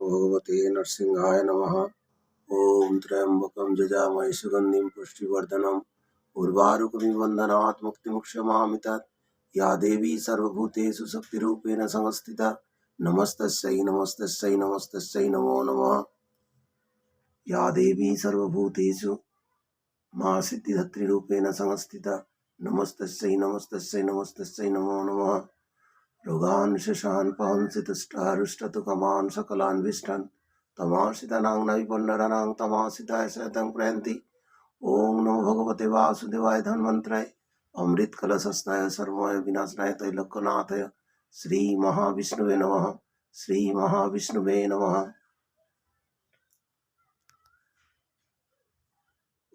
भगवते नरसिंहाय नमः। ओम त्र्यंबकं यजामहे सुगंधिं पुष्टिवर्धनम् उर्वारुकमिव बन्धनात् मुक्तिमुक्षमामितात्। या देवी सर्वभूतेषु शक्तिरूपेण संस्थिता नमस्तस्यै नमस्तस्यै नमस्तस्यै नमो नमः। या देवी सर्वभूतेषु मां सिद्धिदात्रीरूपेण संस्थिता नमस्तस्यै नमस्तस्यै नमस्तस्यै नमो नमः। रोगान् शशान् पहंसि तुष्टारुष्टतुकमान् सकलान् विष्टान् तमाश्रितानां न विपन्नराणां तमाश्रिताय शतं प्रयन्ति। ओम नमो भगवते वासुदेवाय धन्वन्तराय अमृतकलशस्थाय सर्वमय विनाशनाय त्रैलोक्यनाथाय श्री महाविष्णुवे नमः। श्री महाविष्णुवे नमः।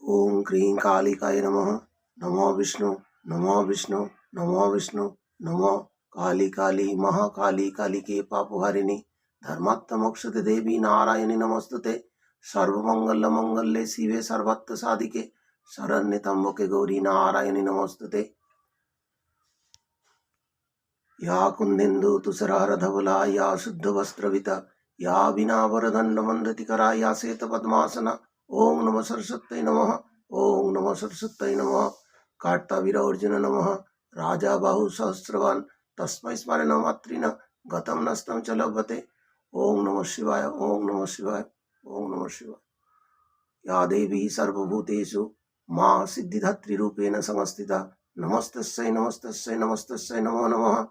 ओम क्रीं कालिकाय नमः। नमो विष्णु नमो विष्णु नमो विष्णु नमो काली काली महाकाली कालिके पापहारिणी धर्मात्मोक्षते देवी नारायणी नमस्तुते। सर्वमंगल मंगल्ये शिवे सर्वत्र साधिके शरण्ये त्र्यंबके गौरी नारायणी नमस्तुते। या कुंदेन्दु तुषार धवला या शुद्ध वस्त्रविता या वीणावरदंड मंडतिकरा या श्वेत पद्मासना। ओम नमः सरस्वत्यै नमः। ओम नमः सरस्वत्यै नमः। कार्तवीर्यार्जुन नमः। राजा बाहु सहस्रवान् तस्मै स्मरेण मातृन गतं नष्टं च लभते। ओम नमः शिवाय ओम नमः शिवाय ओम नमः शिवाय। या देवी सर्वभूतेषु मां सिद्धिदात्रीरूपेण संस्थिता नमस्तस्यै नमस्तस्यै नमस्तस्यै नमो नमः।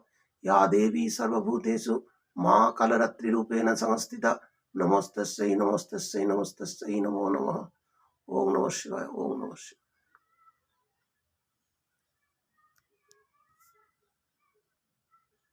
या देवी सर्वभूतेषु मां कालरात्रिरूपेण संस्थिता नमस्तस्यै नमस्तस्यै नमस्तस्यै नमो नमः। ओम नमः शिवाय ओम नमः शिवाय।